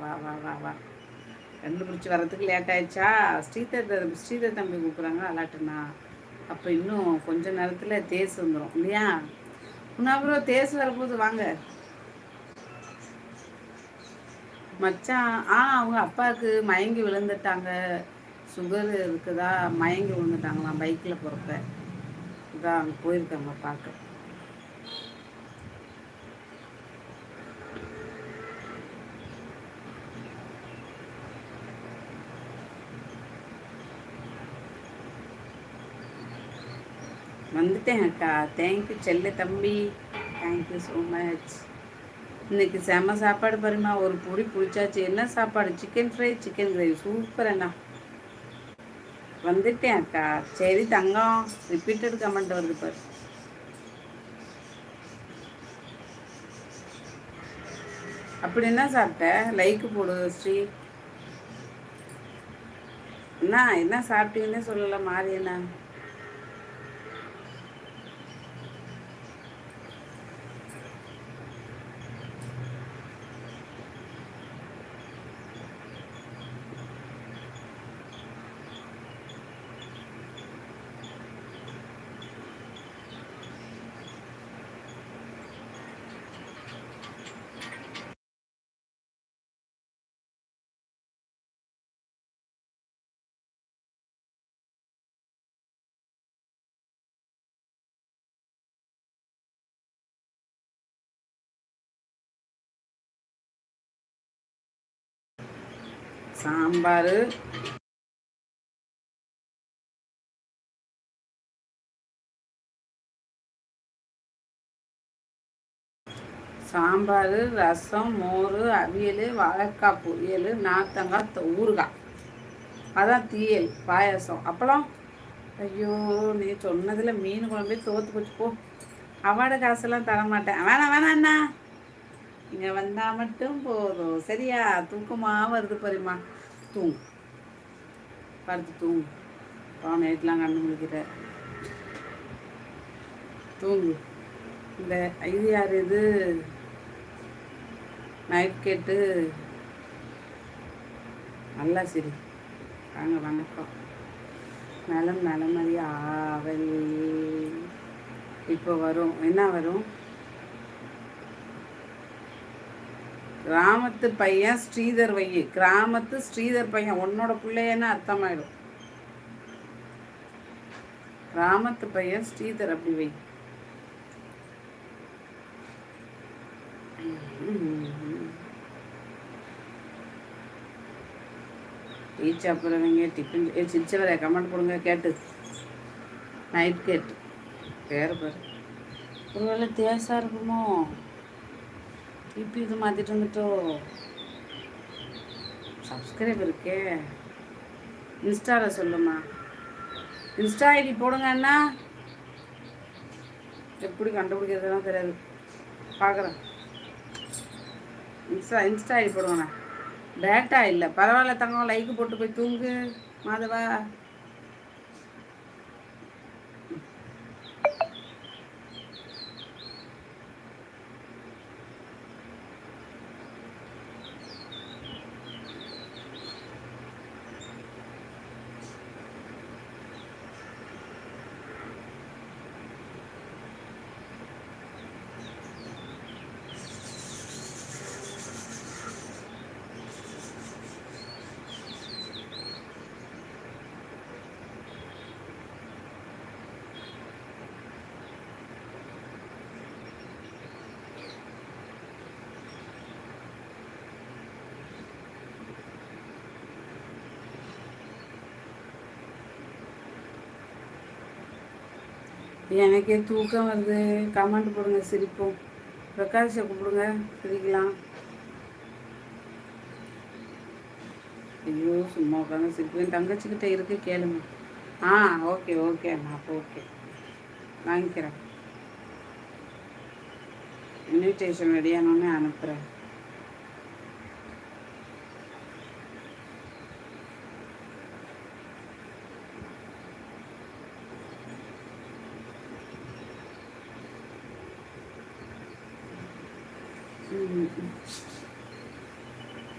வா வா வா வா. கண்டுபிடிச்சி வர்றதுக்கு லேட் ஆயிடுச்சா? ஸ்ரீதர் தம்பி கூப்பிட்றாங்க அலாட்டுண்ணா. அப்போ இன்னும் கொஞ்ச நேரத்தில் தேஸ் வந்துடும் இல்லையா? அப்புறம் தேஸ் வரப்போது வாங்க மச்சான். அவங்க அப்பாவுக்கு மயங்கி விழுந்துட்டாங்க. சுகர் இருக்குதா, மயங்கி விழுந்துட்டாங்களாம் பைக்கில் போகிறப்ப. இதான் அங்கே போயிருக்காங்க பார்க்க. வந்துட்டேன் அக்கா. தேங்க்யூ செல்ல தம்பி, தேங்க்யூ ஸோ மச். இன்னைக்கு செம்ம சாப்பாடு பாருமா. ஒரு பொடி பிடிச்சாச்சு. என்ன சாப்பாடு? Chicken fry, chicken gravy. Super அண்ணா. வந்துட்டேன் அக்கா. சரி தங்கம், ரிப்பீட்டட் கமெண்ட் வருது பாரு. அப்படி என்ன சாப்பிட்ட? லைக்கு போடு ஸ்ரீ. என்ன சாப்பிட்டீங்கன்னு சொல்லல மாறியண்ணா. சாம்பார், ரசம், மோர், அவியல், வாழைக்காய் பொரியல், நார்த்தங்காய் ஊறுகாய். அதான் தீயல், பாயாசம், அப்பளம். ஐயோ, நீ சொன்னதில் மீன் குழம்பே தோற்று போச்சு போ. அவார்டு காசெல்லாம் தரமாட்டேன். வேணாம் அண்ணா. இங்கே வந்தால் மட்டும் போதும் சரியா? தூக்கமாக வருது பாருமா. தூங்கு, படுத்து தூங்கு. நைட்லாம் கண்டு முடிக்கிற. தூங்கு. இந்த இது யார்? இது நைட் கேட்டு நல்லா சரி. வாங்க, வணக்கம். நலமறி ஆவல். இப்போ வரும். என்ன வரும்? கிராமத்து பையன் ஸ்ரீதர் வை. கிராமத்து ஸ்ரீதர் பையன் உன்னோட பிள்ளையன்னு அர்த்தமாயிடும். கிராமத்து பையன் ஸ்ரீதர் அப்படி வை. டீ சாப்பிட்றவங்க டிஃபன் சிரிச்சவரை கமெண்ட் கொடுங்க. கேட்டு நைட் கேட்டு பேர் பாரு. ஒருவேளை தேசா இருக்குமோ? இப்போ இது மாற்றிட்டு வந்துட்டோ. சப்ஸ்கிரைப் இருக்கே. இன்ஸ்டாவில் சொல்லுமா. இன்ஸ்டா ஐடி போடுங்க அண்ணா. எப்படி கண்டுபிடிக்கிறதுலாம் தெரியாது. பார்க்குறேன். Insta ID போடுங்கண்ணா. டேட்டா இல்லை, பரவாயில்ல தங்கம். லைக்கு போட்டு போய் தூங்கு மாதவா. எனக்கே தூக்கம் வருது. கமெண்ட் போடுங்க, சிரிப்போம். பிரகாஷை கூப்பிடுங்க, சிரிக்கலாம். ஐயோ, சும்மா உட்காந்து சிரிப்பேன். தங்கச்சிக்கிட்ட இருக்கு, கேளுங்க. ஓகே அண்ணா. அப்போ ஓகே, வாங்கிக்கிறேன். இன்விடேஷன் ரெடியானோடனே அனுப்புகிறேன்.